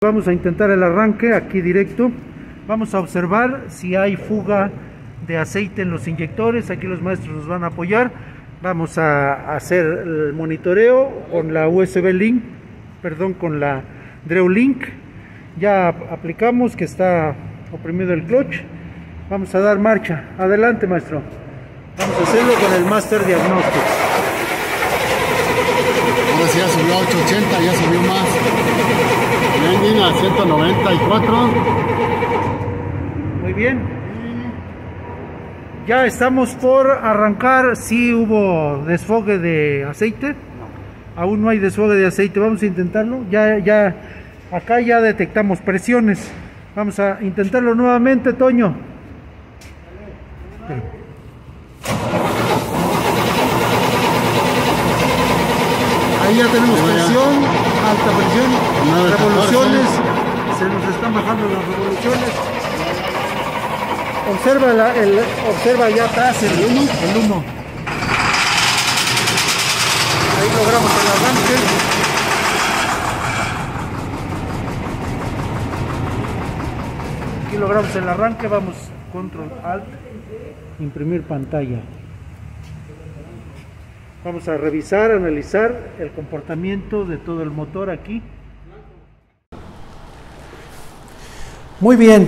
Vamos a intentar el arranque aquí directo. Vamos a observar si hay fuga de aceite en los inyectores. Aquí los maestros nos van a apoyar. Vamos a hacer el monitoreo con la USB Link, con la Dreo Link. Ya aplicamos que está oprimido el clutch. Vamos a dar marcha. Adelante, maestro. Vamos a hacerlo con el Master Diagnostics. Ahora sí ya subió a 880, ya subió más. Engine a 194. Muy bien. Ya estamos por arrancar. Sí hubo desfogue de aceite. No. Aún no hay desfogue de aceite. Vamos a intentarlo. Acá ya detectamos presiones. Vamos a intentarlo nuevamente, Toño. Ahí ya tenemos presión, alta presión, revoluciones, se nos están bajando las revoluciones. Observa ya atrás el humo. Ahí logramos el arranque. Aquí logramos el arranque, vamos control alt, imprimir pantalla. Vamos a revisar, analizar el comportamiento de todo el motor aquí. Muy bien,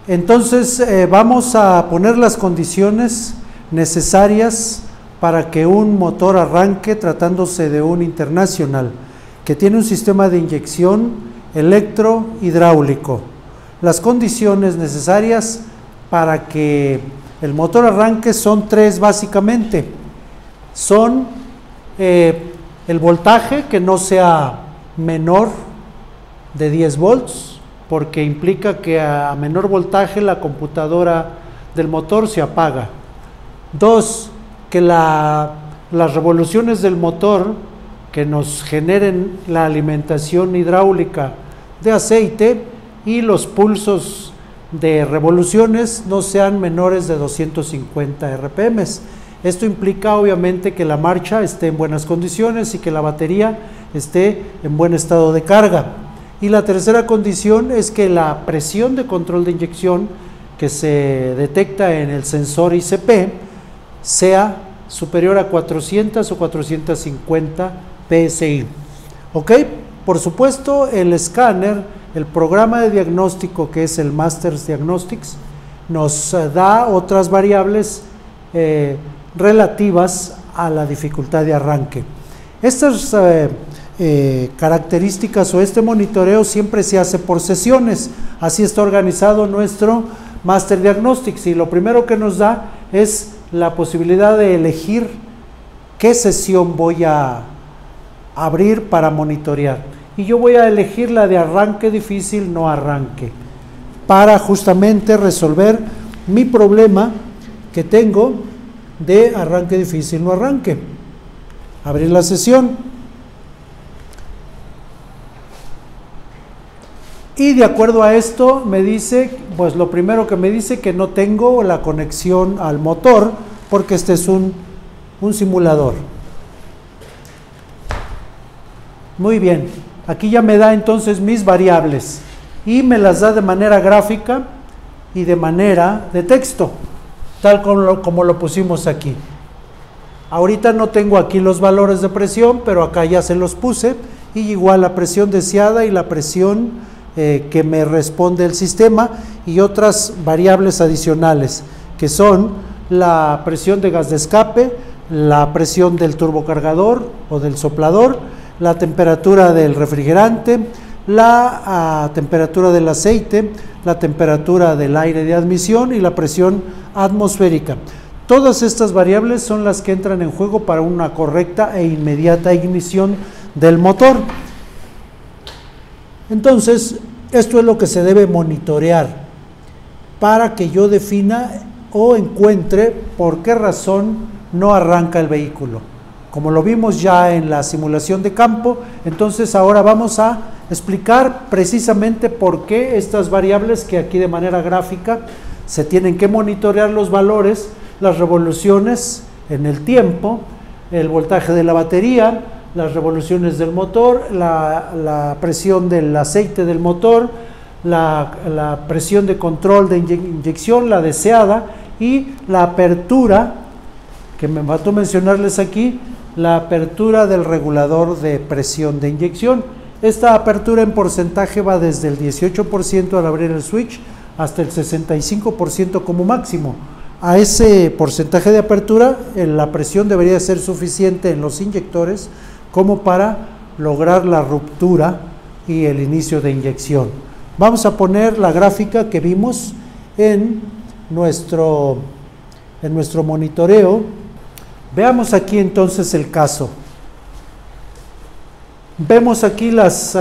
entonces vamos a poner las condiciones necesarias para que un motor arranque, tratándose de un International que tiene un sistema de inyección electro-hidráulico. Las condiciones necesarias para que el motor arranque son tres básicamente. Son el voltaje, que no sea menor de 10 volts, porque implica que a menor voltaje la computadora del motor se apaga. Dos, que las revoluciones del motor que nos generen la alimentación hidráulica de aceite y los pulsos de revoluciones no sean menores de 250 RPM. Esto implica obviamente que la marcha esté en buenas condiciones y que la batería esté en buen estado de carga. Y la tercera condición es que la presión de control de inyección que se detecta en el sensor ICP sea superior a 400 o 450 PSI. ¿Ok? Por supuesto, el escáner, el programa de diagnóstico que es el Master Diagnostics, nos da otras variables relativas a la dificultad de arranque. Estas características o este monitoreo siempre se hace por sesiones. Así está organizado nuestro Master Diagnostics, y lo primero que nos da es la posibilidad de elegir qué sesión voy a abrir para monitorear, y yo voy a elegir la de arranque difícil, no arranque, para justamente resolver mi problema que tengo de arranque difícil, no arranque. Abrir la sesión. Y de acuerdo a esto me dice, pues lo primero que me dice que no tengo la conexión al motor, porque este es un simulador. Muy bien, aquí ya me da entonces mis variables y me las da de manera gráfica y de manera de texto, tal como lo pusimos aquí. Ahorita no tengo aquí los valores de presión, pero acá ya se los puse, y igual la presión deseada y la presión que me responde el sistema, y otras variables adicionales que son la presión de gas de escape, la presión del turbocargador o del soplador, la temperatura del refrigerante, la temperatura del aceite, la temperatura del aire de admisión y la presión atmosférica. Todas estas variables son las que entran en juego para una correcta e inmediata ignición del motor. Entonces, esto es lo que se debe monitorear para que yo defina o encuentre por qué razón no arranca el vehículo. Como lo vimos ya en la simulación de campo, entonces ahora vamos a explicar precisamente por qué estas variables, que aquí de manera gráfica se tienen que monitorear los valores, las revoluciones en el tiempo, el voltaje de la batería, las revoluciones del motor, la presión del aceite del motor, la presión de control de inyección, la deseada, y la apertura, que me faltó mencionarles aquí, la apertura del regulador de presión de inyección. Esta apertura en porcentaje va desde el 18% al abrir el switch hasta el 65% como máximo. A ese porcentaje de apertura, la presión debería ser suficiente en los inyectores como para lograr la ruptura y el inicio de inyección. Vamos a poner la gráfica que vimos en nuestro monitoreo. Veamos aquí entonces el caso. Vemos aquí las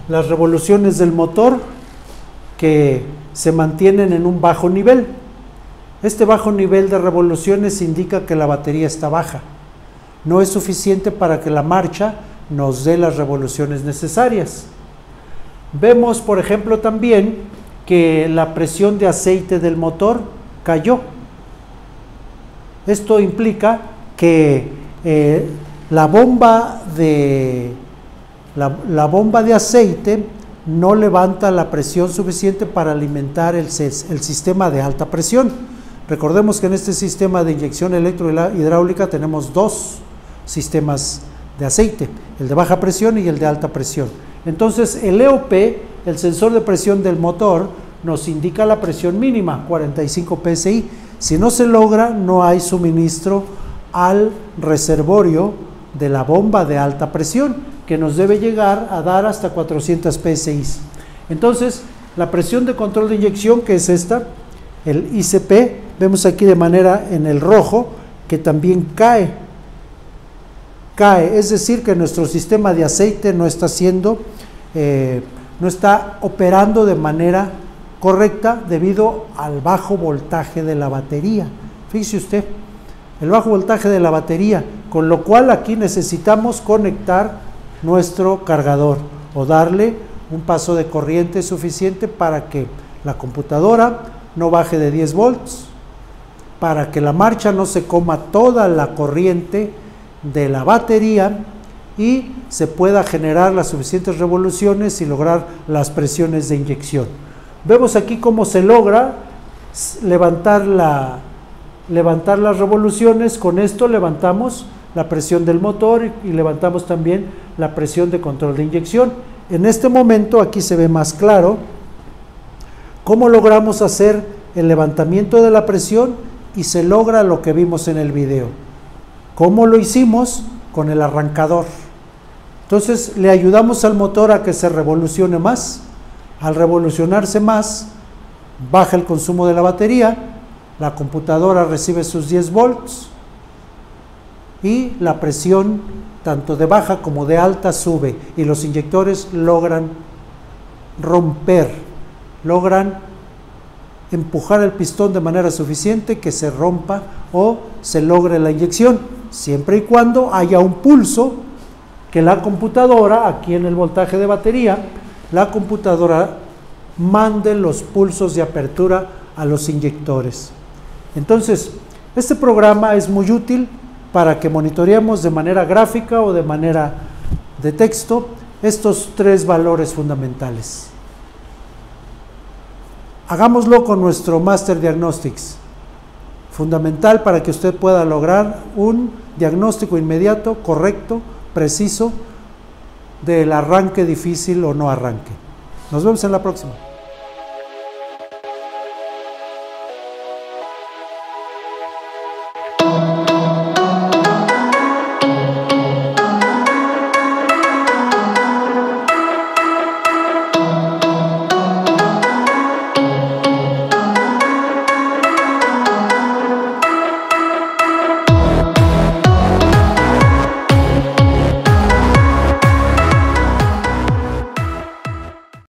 revoluciones del motor que se mantienen en un bajo nivel. Este bajo nivel de revoluciones indica que la batería está baja. No es suficiente para que la marcha nos dé las revoluciones necesarias. Vemos, por ejemplo, también que la presión de aceite del motor cayó. Esto implica que la bomba de aceite no levanta la presión suficiente para alimentar el sistema de alta presión. Recordemos que en este sistema de inyección electrohidráulica tenemos dos sistemas de aceite, el de baja presión y el de alta presión. Entonces el EOP, el sensor de presión del motor, nos indica la presión mínima, 45 psi. Si no se logra, no hay suministro al reservorio de la bomba de alta presión, que nos debe llegar a dar hasta 400 psi. Entonces, la presión de control de inyección, que es esta, el ICP, vemos aquí de manera en el rojo, que también cae, es decir, que nuestro sistema de aceite no está operando de manera correcta debido al bajo voltaje de la batería. Fíjese usted, el bajo voltaje de la batería, con lo cual aquí necesitamos conectar nuestro cargador o darle un paso de corriente suficiente para que la computadora no baje de 10 volts, para que la marcha no se coma toda la corriente de la batería y se pueda generar las suficientes revoluciones y lograr las presiones de inyección. Vemos aquí cómo se logra levantar las revoluciones. Con esto levantamos la presión del motor y levantamos también la presión de control de inyección. En este momento aquí se ve más claro cómo logramos hacer el levantamiento de la presión y se logra lo que vimos en el video. ¿Cómo lo hicimos? Con el arrancador. Entonces le ayudamos al motor a que se revolucione más. Al revolucionarse más, baja el consumo de la batería, la computadora recibe sus 10 volts y la presión tanto de baja como de alta sube y los inyectores logran romper, logran empujar el pistón de manera suficiente que se rompa o se logre la inyección, siempre y cuando haya un pulso que la computadora, aquí en el voltaje de batería, la computadora mande los pulsos de apertura a los inyectores. Entonces, este programa es muy útil para que monitoreemos de manera gráfica o de manera de texto estos tres valores fundamentales. Hagámoslo con nuestro Master Diagnostics, fundamental para que usted pueda lograr un diagnóstico inmediato, correcto, preciso, del arranque difícil o no arranque. Nos vemos en la próxima.